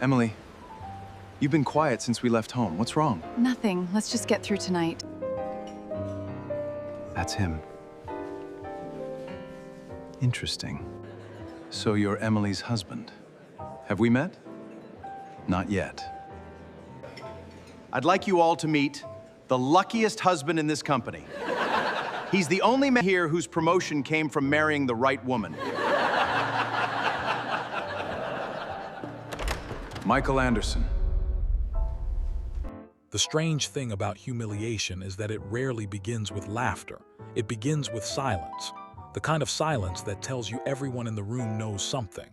Emily, you've been quiet since we left home. What's wrong? Nothing. Let's just get through tonight. That's him. Interesting. So you're Emily's husband. Have we met? Not yet. I'd like you all to meet the luckiest husband in this company. He's the only man here whose promotion came from marrying the right woman. Michael Anderson. The strange thing about humiliation is that it rarely begins with laughter. It begins with silence. The kind of silence that tells you everyone in the room knows something.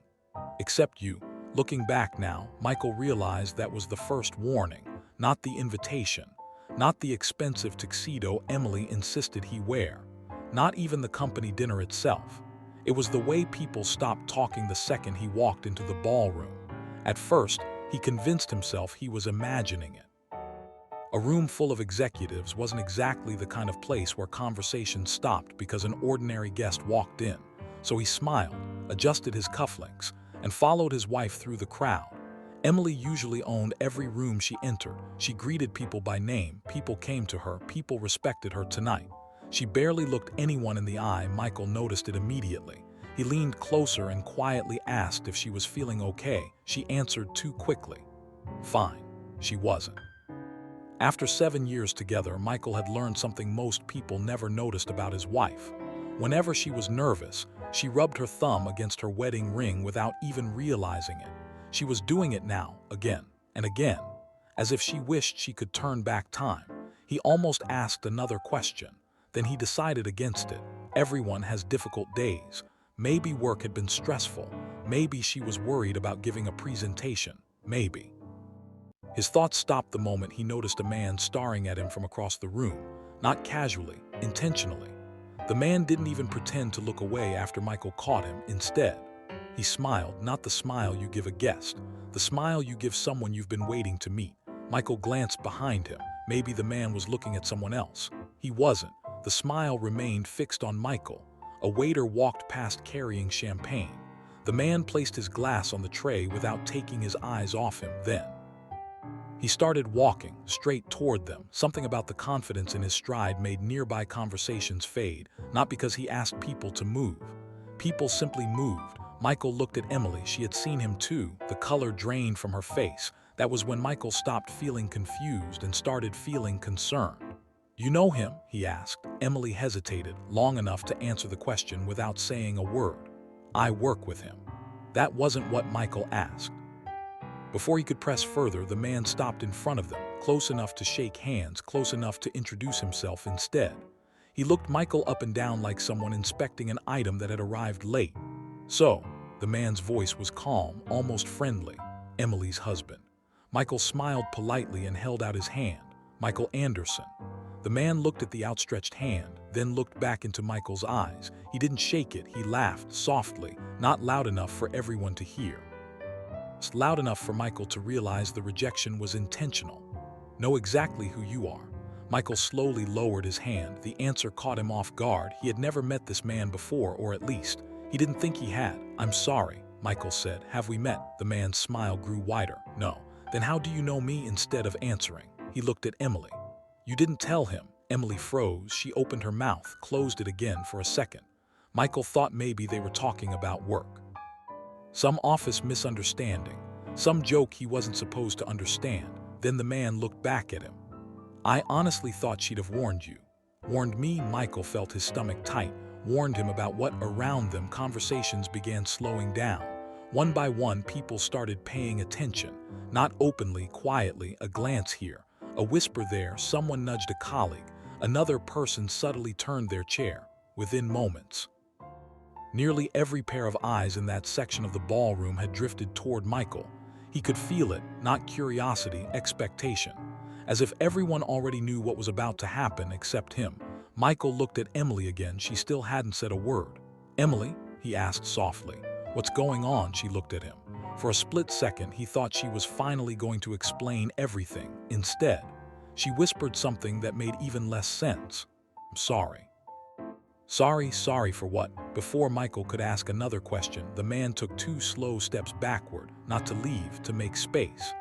Except you. Looking back now, Michael realized that was the first warning, not the invitation. Not the expensive tuxedo Emily insisted he wear. Not even the company dinner itself. It was the way people stopped talking the second he walked into the ballroom. At first, he convinced himself he was imagining it. A room full of executives wasn't exactly the kind of place where conversation stopped because an ordinary guest walked in. So he smiled, adjusted his cufflinks, and followed his wife through the crowd. Emily usually owned every room she entered. She greeted people by name, people came to her, people respected her tonight. She barely looked anyone in the eye. Michael noticed it immediately. He leaned closer and quietly asked if she was feeling okay. She answered too quickly. Fine. She wasn't. After 7 years together, Michael had learned something most people never noticed about his wife. Whenever she was nervous, she rubbed her thumb against her wedding ring without even realizing it. She was doing it now, again and again, as if she wished she could turn back time. He almost asked another question. Then he decided against it. Everyone has difficult days. Maybe work had been stressful. Maybe she was worried about giving a presentation. Maybe. His thoughts stopped the moment he noticed a man staring at him from across the room, not casually, intentionally. The man didn't even pretend to look away after Michael caught him. Instead, he smiled, not the smile you give a guest, the smile you give someone you've been waiting to meet. Michael glanced behind him. Maybe the man was looking at someone else. He wasn't. The smile remained fixed on Michael. A waiter walked past carrying champagne. The man placed his glass on the tray without taking his eyes off him. Then he started walking straight toward them. Something about the confidence in his stride made nearby conversations fade, not because he asked people to move. People simply moved. Michael looked at Emily. She had seen him too. The color drained from her face. That was when Michael stopped feeling confused and started feeling concerned. You know him? He asked. Emily hesitated long enough to answer the question without saying a word. I work with him. That wasn't what Michael asked. Before he could press further, the man stopped in front of them, close enough to shake hands, close enough to introduce himself instead. He looked Michael up and down like someone inspecting an item that had arrived late. So, the man's voice was calm, almost friendly. Emily's husband. Michael smiled politely and held out his hand. Michael Anderson. The man looked at the outstretched hand, then looked back into Michael's eyes. He didn't shake it, he laughed softly, not loud enough for everyone to hear. Just loud enough for Michael to realize the rejection was intentional. Know exactly who you are. Michael slowly lowered his hand. The answer caught him off guard. He had never met this man before, or at least, he didn't think he had. I'm sorry, Michael said. Have we met? The man's smile grew wider. No. Then how do you know me? Instead of answering, he looked at Emily. You didn't tell him. Emily froze. She opened her mouth, closed it again for a second. Michael thought maybe they were talking about work. Some office misunderstanding. Some joke he wasn't supposed to understand. Then the man looked back at him. I honestly thought she'd have warned you. Warned me? Michael felt his stomach tight. Warned him about what around them. Conversations began slowing down. One by one, people started paying attention. Not openly, quietly, a glance here. A whisper there, someone nudged a colleague. Another person subtly turned their chair. Within moments, nearly every pair of eyes in that section of the ballroom had drifted toward Michael. He could feel it, not curiosity, expectation. As if everyone already knew what was about to happen except him. Michael looked at Emily again. She still hadn't said a word. Emily? He asked softly. What's going on? She looked at him. For a split second, he thought she was finally going to explain everything. Instead, she whispered something that made even less sense. I'm sorry. Sorry for what? Before Michael could ask another question, the man took 2 slow steps backward, not to leave, to make space.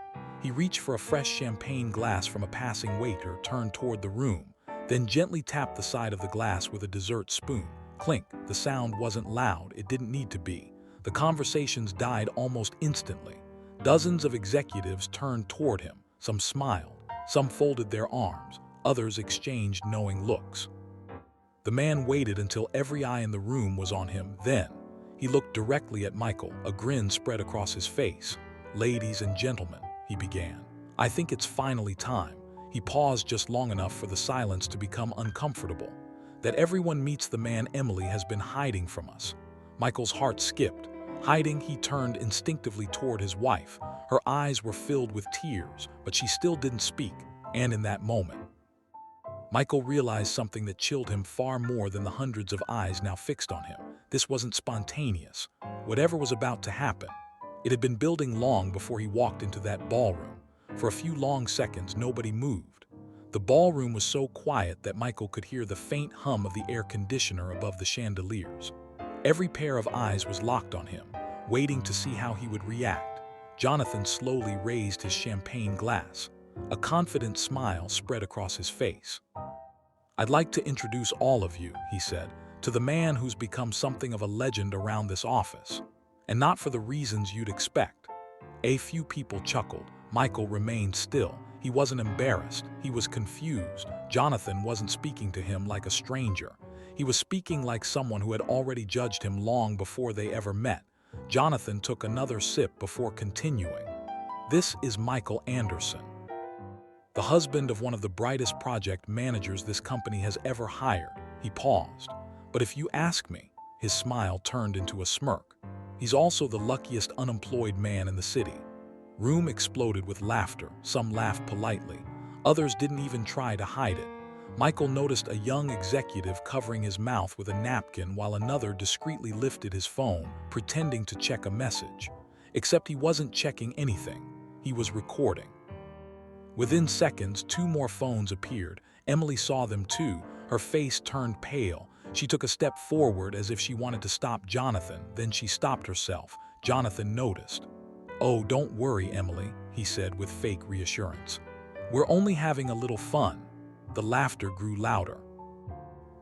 He reached for a fresh champagne glass from a passing waiter, turned toward the room, then gently tapped the side of the glass with a dessert spoon. Clink. The sound wasn't loud, it didn't need to be. The conversations died almost instantly. Dozens of executives turned toward him. Some smiled, some folded their arms, others exchanged knowing looks. The man waited until every eye in the room was on him. Then, he looked directly at Michael, a grin spread across his face. "Ladies and gentlemen," he began, "I think it's finally time." He paused just long enough for the silence to become uncomfortable. "That everyone meets the man Emily has been hiding from us." Michael's heart skipped. Hiding, he turned instinctively toward his wife. Her eyes were filled with tears, but she still didn't speak. And in that moment, Michael realized something that chilled him far more than the hundreds of eyes now fixed on him. This wasn't spontaneous. Whatever was about to happen, it had been building long before he walked into that ballroom. For a few long seconds, nobody moved. The ballroom was so quiet that Michael could hear the faint hum of the air conditioner above the chandeliers. Every pair of eyes was locked on him, waiting to see how he would react. Jonathan slowly raised his champagne glass. A confident smile spread across his face. "I'd like to introduce all of you," he said, "to the man who's become something of a legend around this office. And not for the reasons you'd expect." A few people chuckled. Michael remained still. He wasn't embarrassed. He was confused. Jonathan wasn't speaking to him like a stranger. He was speaking like someone who had already judged him long before they ever met. Jonathan took another sip before continuing. "This is Michael Anderson, the husband of one of the brightest project managers this company has ever hired." He paused. "But if you ask me," his smile turned into a smirk, "he's also the luckiest unemployed man in the city." Room exploded with laughter. Some laughed politely. Others didn't even try to hide it. Michael noticed a young executive covering his mouth with a napkin while another discreetly lifted his phone, pretending to check a message. Except he wasn't checking anything. He was recording. Within seconds, 2 more phones appeared. Emily saw them too. Her face turned pale. She took a step forward as if she wanted to stop Jonathan. Then she stopped herself. Jonathan noticed. "Oh, don't worry, Emily," he said with fake reassurance. "We're only having a little fun." The laughter grew louder.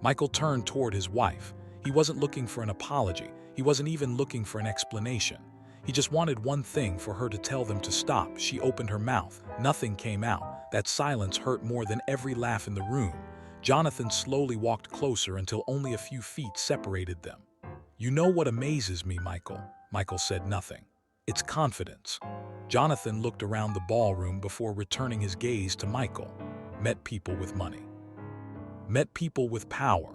Michael turned toward his wife. He wasn't looking for an apology. He wasn't even looking for an explanation. He just wanted one thing: for her to tell them to stop. She opened her mouth. Nothing came out. That silence hurt more than every laugh in the room. Jonathan slowly walked closer until only a few feet separated them. "You know what amazes me, Michael?" Michael said nothing. "It's confidence." Jonathan looked around the ballroom before returning his gaze to Michael. "Met people with money. Met people with power.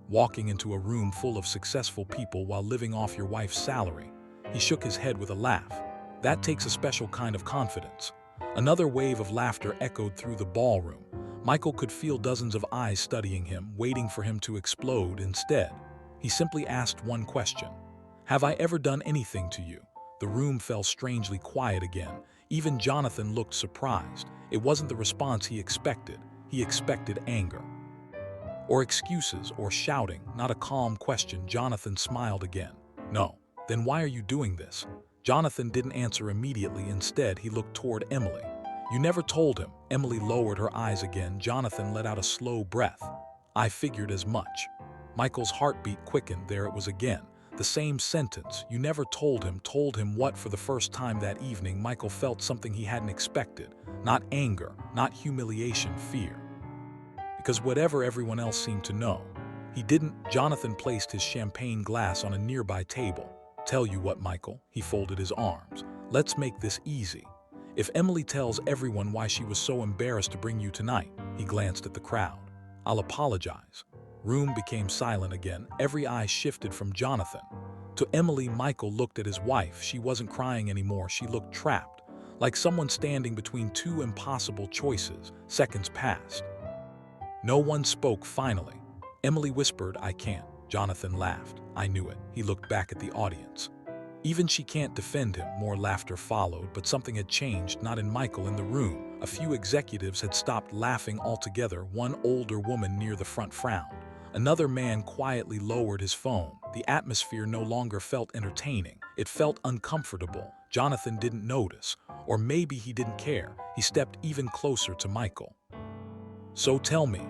Walking into a room full of successful people while living off your wife's salary." He shook his head with a laugh. "That takes a special kind of confidence." Another wave of laughter echoed through the ballroom. Michael could feel dozens of eyes studying him, waiting for him to explode. Instead, he simply asked one question. "Have I ever done anything to you?" The room fell strangely quiet again. Even Jonathan looked surprised. It wasn't the response he expected. He expected anger, or excuses, or shouting, not a calm question. Jonathan smiled again. "No." "Then why are you doing this?" Jonathan didn't answer immediately. Instead, he looked toward Emily. "You never told him." Emily lowered her eyes again. Jonathan let out a slow breath. "I figured as much." Michael's heartbeat quickened. There it was again. The same sentence. "You never told him." Told him what? For the first time that evening, Michael felt something he hadn't expected. Not anger, not humiliation, fear. Because whatever everyone else seemed to know, he didn't. Jonathan placed his champagne glass on a nearby table. "Tell you what, Michael," he folded his arms. "Let's make this easy. If Emily tells everyone why she was so embarrassed to bring you tonight," he glanced at the crowd, "I'll apologize." Room became silent again. Every eye shifted from Jonathan to Emily. Michael looked at his wife. She wasn't crying anymore. She looked trapped, like someone standing between 2 impossible choices. Seconds passed. No one spoke. Finally, Emily whispered, "I can't." Jonathan laughed. "I knew it." He looked back at the audience. "Even she can't defend him." More laughter followed, but something had changed, not in Michael. In the room, a few executives had stopped laughing altogether. One older woman near the front frowned. Another man quietly lowered his phone. The atmosphere no longer felt entertaining. It felt uncomfortable. Jonathan didn't notice, or maybe he didn't care. He stepped even closer to Michael. "So tell me,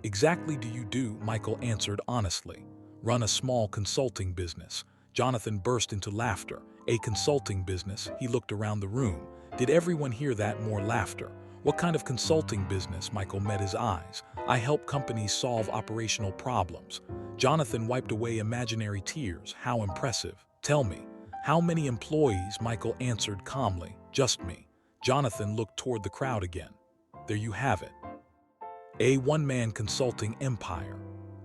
exactly do you do?" Michael answered honestly. "Run a small consulting business." Jonathan burst into laughter. "A consulting business?" He looked around the room. Did everyone hear that? More laughter. "What kind of consulting business?" Michael met his eyes. "I help companies solve operational problems." Jonathan wiped away imaginary tears. "How impressive. Tell me, how many employees?" Michael answered calmly. "Just me." Jonathan looked toward the crowd again. "There you have it. A one-man consulting empire."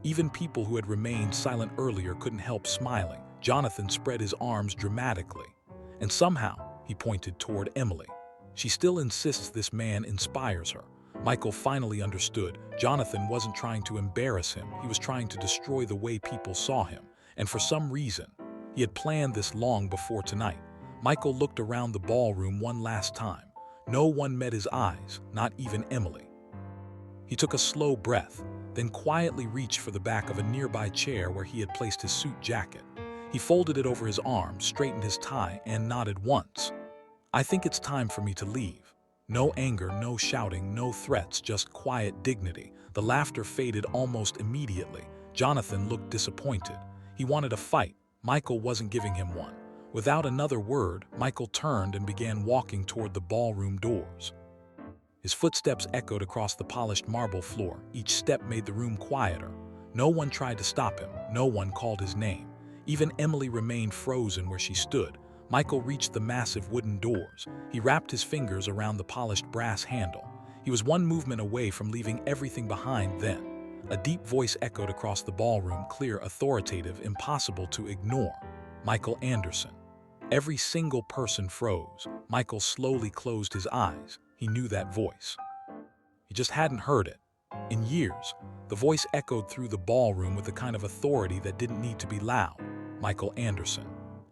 Even people who had remained silent earlier couldn't help smiling. Jonathan spread his arms dramatically. "And somehow," he pointed toward Emily, "she still insists this man inspires her." Michael finally understood. Jonathan wasn't trying to embarrass him. He was trying to destroy the way people saw him. And for some reason, he had planned this long before tonight. Michael looked around the ballroom one last time. No one met his eyes, not even Emily. He took a slow breath, then quietly reached for the back of a nearby chair where he had placed his suit jacket. He folded it over his arm, straightened his tie, and nodded once. "I think it's time for me to leave." No anger, no shouting, no threats, just quiet dignity. The laughter faded almost immediately. Jonathan looked disappointed. He wanted a fight. Michael wasn't giving him one. Without another word, Michael turned and began walking toward the ballroom doors. His footsteps echoed across the polished marble floor. Each step made the room quieter. No one tried to stop him. No one called his name. Even Emily remained frozen where she stood. Michael reached the massive wooden doors. He wrapped his fingers around the polished brass handle. He was one movement away from leaving everything behind then. A deep voice echoed across the ballroom, clear, authoritative, impossible to ignore. "Michael Anderson." Every single person froze. Michael slowly closed his eyes. He knew that voice. He just hadn't heard it. In years, the voice echoed through the ballroom with a kind of authority that didn't need to be loud. "Michael Anderson."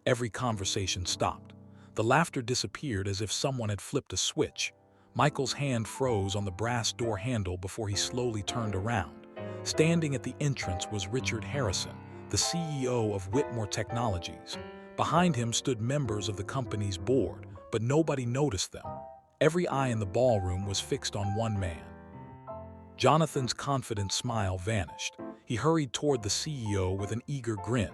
Every conversation stopped. The laughter disappeared as if someone had flipped a switch. Michael's hand froze on the brass door handle before he slowly turned around. Standing at the entrance was Richard Harrison, the CEO of Whitmore Technologies. Behind him stood members of the company's board, but nobody noticed them. Every eye in the ballroom was fixed on one man. Jonathan's confident smile vanished. He hurried toward the CEO with an eager grin.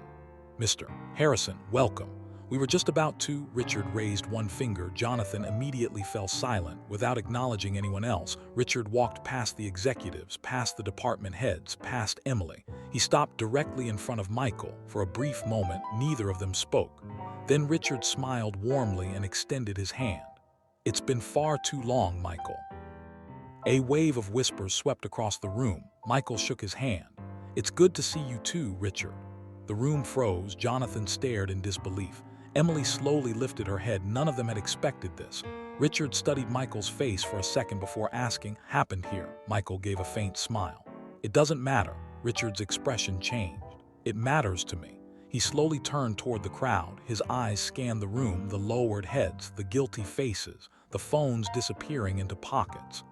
"Mr. Harrison, welcome. We were just about to..." Richard raised one finger. Jonathan immediately fell silent. Without acknowledging anyone else, Richard walked past the executives, past the department heads, past Emily. He stopped directly in front of Michael. For a brief moment, neither of them spoke. Then Richard smiled warmly and extended his hand. "It's been far too long, Michael." A wave of whispers swept across the room. Michael shook his hand. "It's good to see you too, Richard." The room froze. Jonathan stared in disbelief. Emily slowly lifted her head. None of them had expected this. Richard studied Michael's face for a second before asking, "Happened here?" Michael gave a faint smile. "It doesn't matter." Richard's expression changed. "It matters to me." He slowly turned toward the crowd. His eyes scanned the room, the lowered heads, the guilty faces, the phones disappearing into pockets.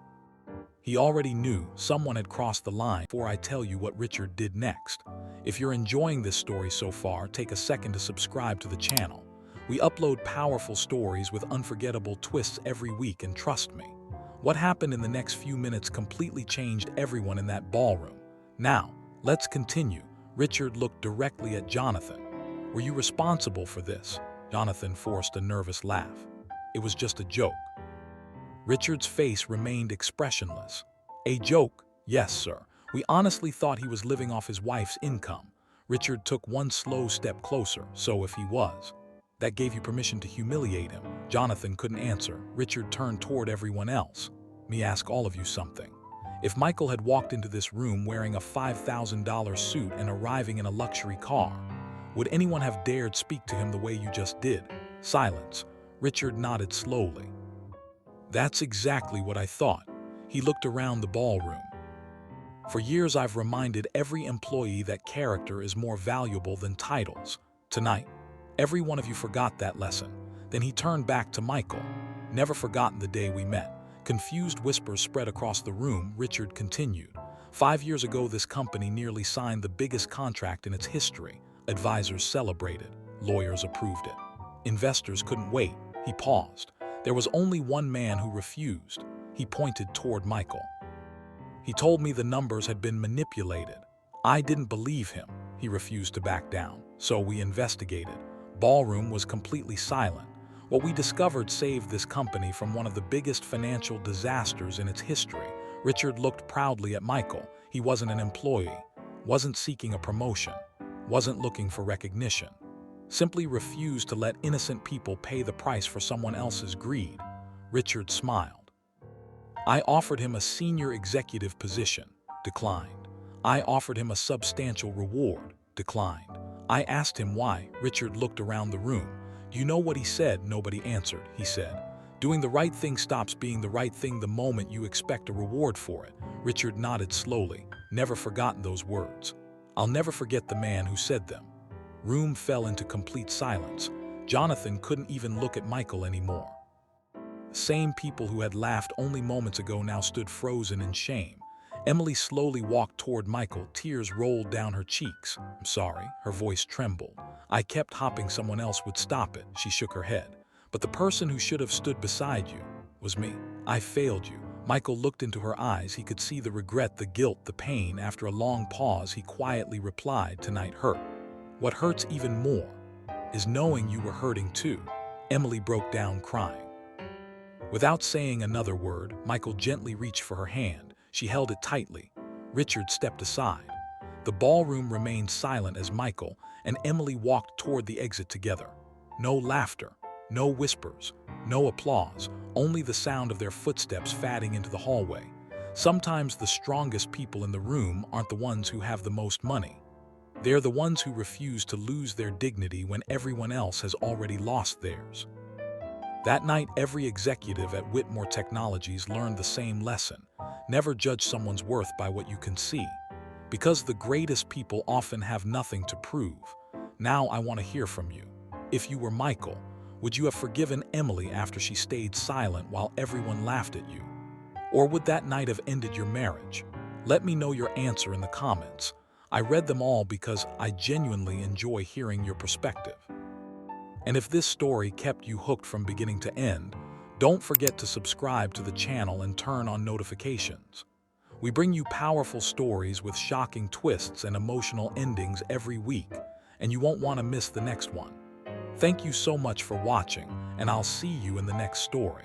He already knew someone had crossed the line. Before I tell you what Richard did next, if you're enjoying this story so far, take a second to subscribe to the channel. We upload powerful stories with unforgettable twists every week, and trust me, what happened in the next few minutes completely changed everyone in that ballroom. Now, let's continue. Richard looked directly at Jonathan. "Were you responsible for this?" Jonathan forced a nervous laugh. "It was just a joke." Richard's face remained expressionless. "A joke? Yes, sir. We honestly thought he was living off his wife's income." Richard took one slow step closer. "So if he was, that gave you permission to humiliate him?" Jonathan couldn't answer. Richard turned toward everyone else. "Me ask all of you something. If Michael had walked into this room wearing a $5,000 suit and arriving in a luxury car, would anyone have dared speak to him the way you just did?" Silence. Richard nodded slowly. "That's exactly what I thought." He looked around the ballroom. "For years I've reminded every employee that character is more valuable than titles. Tonight, every one of you forgot that lesson." Then he turned back to Michael. "Never forgotten the day we met." Confused whispers spread across the room. Richard continued. 5 years ago, this company nearly signed the biggest contract in its history. Advisors celebrated. Lawyers approved it. Investors couldn't wait. He paused. There was only one man who refused. He pointed toward Michael. He told me the numbers had been manipulated. I didn't believe him. He refused to back down. So we investigated. Ballroom was completely silent. What we discovered saved this company from one of the biggest financial disasters in its history. Richard looked proudly at Michael. He wasn't an employee, wasn't seeking a promotion, wasn't looking for recognition. Simply refused to let innocent people pay the price for someone else's greed. Richard smiled. I offered him a senior executive position. Declined. I offered him a substantial reward. Declined. I asked him why. Richard looked around the room. Do you know what he said? Nobody answered. He said, doing the right thing stops being the right thing the moment you expect a reward for it. Richard nodded slowly. Never forgotten those words. I'll never forget the man who said them. Room fell into complete silence. Jonathan couldn't even look at Michael anymore. The same people who had laughed only moments ago now stood frozen in shame. Emily slowly walked toward Michael. Tears rolled down her cheeks. I'm sorry. Her voice trembled. I kept hoping someone else would stop it. She shook her head. But the person who should have stood beside you was me. I failed you. Michael looked into her eyes. He could see the regret, the guilt, the pain. After a long pause, he quietly replied, tonight hurt. What hurts even more is knowing you were hurting too. Emily broke down crying. Without saying another word, Michael gently reached for her hand. She held it tightly. Richard stepped aside. The ballroom remained silent as Michael and Emily walked toward the exit together. No laughter, no whispers, no applause, only the sound of their footsteps fading into the hallway. Sometimes the strongest people in the room aren't the ones who have the most money. They're the ones who refuse to lose their dignity when everyone else has already lost theirs. That night, every executive at Whitmore Technologies learned the same lesson. Never judge someone's worth by what you can see. Because the greatest people often have nothing to prove. Now I want to hear from you. If you were Michael, would you have forgiven Emily after she stayed silent while everyone laughed at you? Or would that night have ended your marriage? Let me know your answer in the comments. I read them all because I genuinely enjoy hearing your perspective. And if this story kept you hooked from beginning to end, don't forget to subscribe to the channel and turn on notifications. We bring you powerful stories with shocking twists and emotional endings every week, and you won't want to miss the next one. Thank you so much for watching, and I'll see you in the next story.